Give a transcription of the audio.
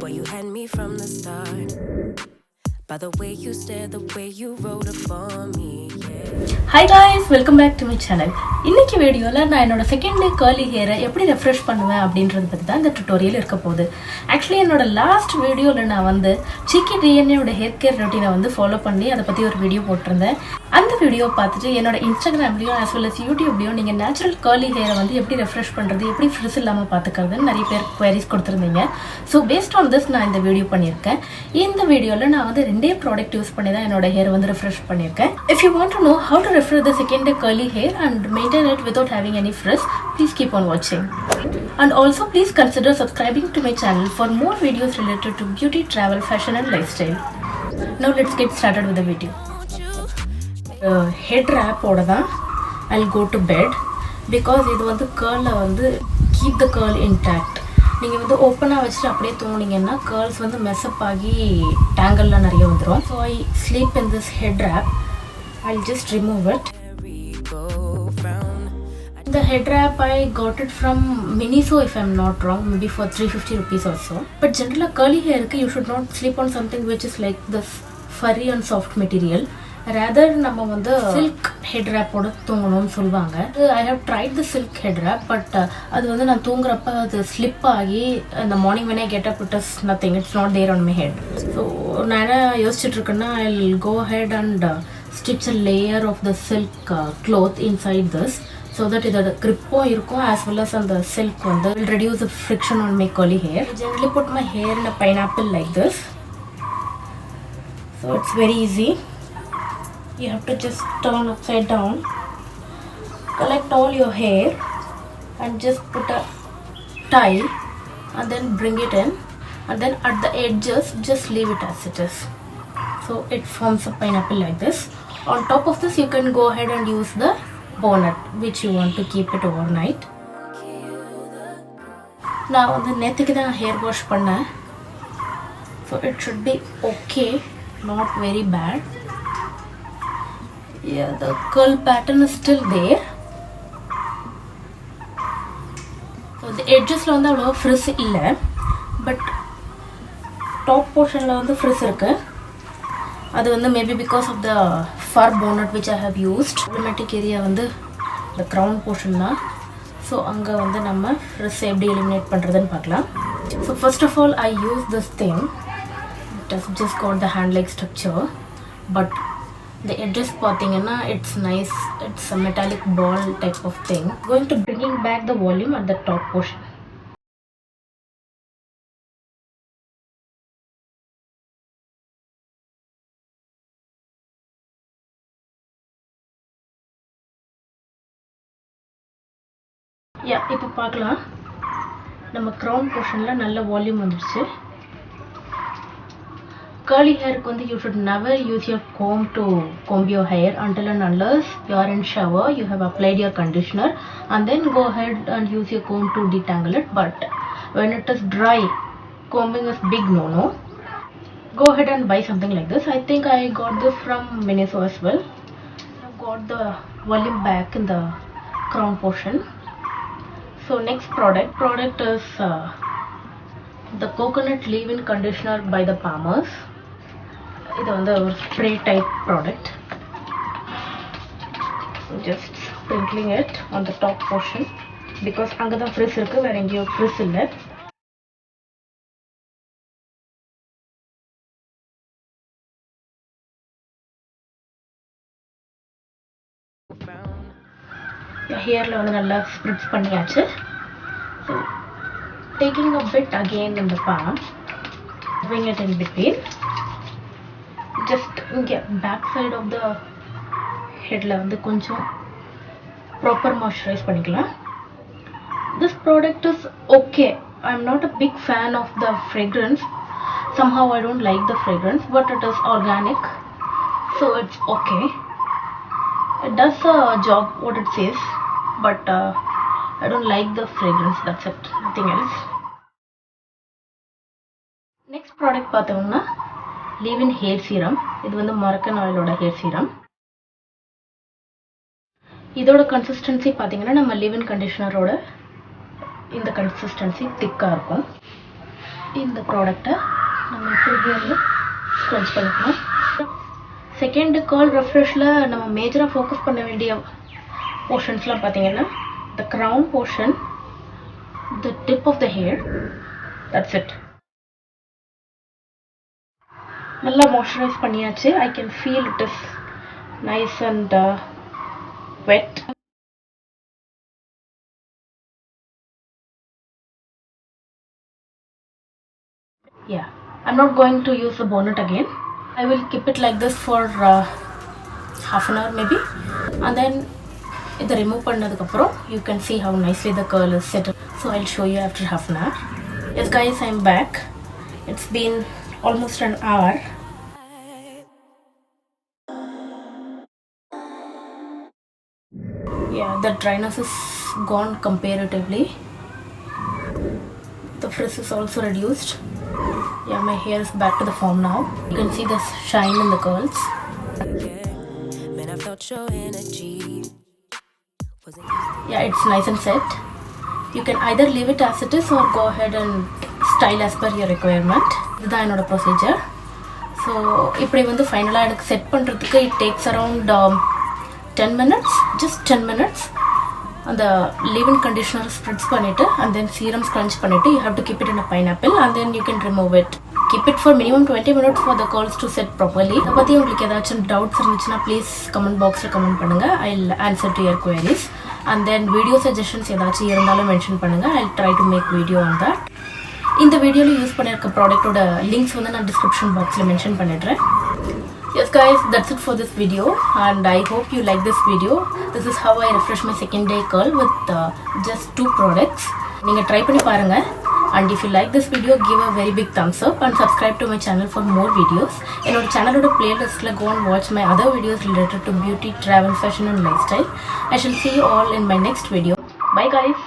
Boy, you had me from the start. By the way you stare, the way you wrote upon me, yeah. Hi guys, welcome back to my channel. இன்னைக்கு வீடியோல நான் என்னோட second day curly ஹேரை எப்படி refresh பண்ணுவேன் அப்படின்றது பத்தி தான் இந்த டுட்டோரியல் இருக்க போகுது. ஆக்சுவலி என்னோட லாஸ்ட் வீடியோல நான் வந்து சிக்கி டிஎன்ஏயோட ஹேர் கேர் ரொட்டீனை வந்து ஃபாலோ பண்ணி அதை பத்தி ஒரு வீடியோ போட்டிருந்தேன். அந்த வீடியோ பார்த்துட்டு என்னோட இன்ஸ்டாகிராம்லயும் as well as யூடியூப்லயும் நீங்க நேச்சுரல் கர்லி ஹேரை வந்து எப்படி ரெஃப்ரெஷ் பண்றது, எப்படி ஃப்ரிஸ் இல்லாம பாத்துக்கிறதுன்னு நிறைய பேர் குவரிஸ் கொடுத்திருந்தீங்க. ஸோ பேஸ்ட் ஆன் திஸ் நான் இந்த வீடியோ பண்ணியிருக்கேன். இந்த வீடியோல நான் வந்து ரெண்டே ப்ராடக்ட் யூஸ் பண்ணி தான் என்னோட ஹேர் வந்து ரெஃப்ரெஷ் பண்ணியிருக்கேன். If you want to know how to refresh the second day curly hair and maintain it without having any frizz, please keep on watching. And also please consider subscribing to my channel for more videos related to beauty, travel, fashion and lifestyle. Now let's get started with the video. Head wrap oda da I'll go to bed because இது வந்து curl வந்து keep the curl intact. நீங்கள் வந்து ஓப்பனாக வச்சுட்டு அப்படியே தூங்கினீங்கன்னா girls வந்து mess up ஆகி டேங்கல்லாம் நிறைய வந்துடும். So I sleep in this head wrap. I'll just remove it. The head wrap I got it from Miniso if I'm not wrong, maybe for 350 rupees or so. But generally curly hair you should not sleep on something which is like this furry and soft material. Rather நம்ம வந்து silk head wrap ஓட தூங்கணும்னு சொல்லுவாங்க. I have tried the silk head wrap but அது வந்து நான் தூங்குறப்ப அது slip ஆகி in the morning when I get up it is nothing, it's not there on my head. So நான் என்ன யோசிச்சுட்டு இருக்கேன்னா I'll go ahead and stitch a layer of the silk cloth inside this so that இதோட grip-ம் இருக்கும் as well as on the silk வந்து will reduce the friction on my curly hair. I generally put my hair in a pineapple like this. So it's very easy. You have to just turn upside down, collect all your hair and just put a tie and then bring it in, and then at the edges just leave it as it is. So it forms a pineapple like this. On top of this you can go ahead and use the bonnet which you want to keep it overnight. Now the நேத்துக்கு தான் hair wash பண்ணேன். So it should be okay, not very bad. Yeah, the curl pattern is still there. So the edges la வந்து அவ்வளோ frizz இல்ல, but top portion la வந்து frizz இருக்கு. அது வந்து maybe because of the fur bonnet which I have used. Problematic area வந்து the crown portion தான். So அங்க வந்து நம்ம frizz எப்படி eliminate பண்றதுன்னு பார்க்கலாம். So first of all I use this thing. It has just got the hand like structure, but the edges பார்த்தீங்கன்னா it's nice, it's a metallic ball type of thing. Going to bringing back the volume at the top portion. Yeah, இப்போ பார்க்கலாம். நம்ம crown portionல நல்ல volume வந்துருச்சு. Curly hair வந்து you should never use your comb to comb your hair until and unless you are in shower, you have applied your conditioner and then go ahead and use your comb to detangle it. But when it is dry, combing is big no. Go ahead and buy something like this. I think I got this from Miniso as well. I've got the volume back in the crown portion. So next product is the coconut leave-in conditioner by the PALMER'S. இது வந்து ஒரு spray type product. Just sprinkling it on the top portion because அங்க தான் frizz இருக்கு, வேற எங்கேயும் frizz இல்ல. ஹேர்ல வந்து நல்லா ஸ்ப்ரிட்ஸ் பண்ணியாச்சு. So taking a bit again in the palm, bring it in between. Just get back side of the head la வந்து கொஞ்சம் proper moisturize பண்ணிக்கலாம். This product is okay. I'm not a big fan of the fragrance. Somehow I don't like the fragrance, but it is organic, so it's okay. It does the job what it says, but I don't like the fragrance, that's it, nothing else. Next product பார்த்தோம்னா leave-in hair serum. இது வந்து மரக்கன் ஆயிலோட hair serum. இதோட consistency பார்த்தீங்கன்னா நம்ம leave-in conditioner ஓட இந்த consistency திக்கா இருக்கும். இந்த ப்ராடக்ட்டை நம்ம ஃபுல் ஹேரில் ஸ்க்ரன்ச் பண்ணிக்கலாம். செகண்ட் கேர்ள் ரெஃப்ரெஷில் நம்ம மேஜராக ஃபோக்கஸ் பண்ண வேண்டிய போர்ஷன்ஸ்லாம் பார்த்தீங்கன்னா the crown portion, the tip of the hair, that's it. நல்லா மாய்ஸ்சரைஸ் பண்ணியாச்சு. I can feel it is nice and wet. Yeah, I'm not going to use the bonnet again. I will keep it like this for half an hour maybe, and then இதை remove பண்ணதுக்கப்புறம் you can see how nicely the curl is set. So I'll show you after half an hour. Yes guys, I'm back. It's been almost an hour. Yeah, the dryness is gone comparatively. The frizz is also reduced. Yeah, my hair is back to the form now. You can see the shine in the curls. Man, I felt your energy. Yeah, it's nice and set. You can either leave it as it is or go ahead and style as per your requirement. This is my procedure. So, இப்படி வந்து ஃபைனலாக எனக்கு set பண்ணுறதுக்கு it takes around 10 minutes, just 10 minutes. அந்த leave-in conditioner spritz பண்ணிட்டு and then serum scrunch பண்ணிட்டு you have to keep it in a pineapple and then you can remove it. Keep it for minimum 20 minutes for the curls to set properly. இதை பற்றி உங்களுக்கு ஏதாச்சும் doubts இருந்துச்சுன்னா please comment பாக்ஸில் comment பண்ணுங்கள். I'll answer to your queries. And then video suggestions ஏதாச்சும் இருந்தாலும் mention பண்ணுங்கள். I'll try to make video on that. இந்த வீடியோவில் யூஸ் பண்ணியிருக்க ப்ராடக்ட்டோட லிங்க்ஸ் வந்து நான் டிஸ்கிரிப்ஷன் பாக்ஸில் மென்ஷன் பண்ணிடுறேன். Yes guys, that's it for this video and I hope you like this video. This is how I refresh my second day curl with just 2 products. நீங்கள் try பண்ணி பாருங்கள். And if you like this video, give a very big thumbs up and subscribe to my channel for more videos. என்னோட சேனலோட playlistல go and watch my other videos related to beauty, travel, fashion and lifestyle. I shall see you all in my next video. Bye guys.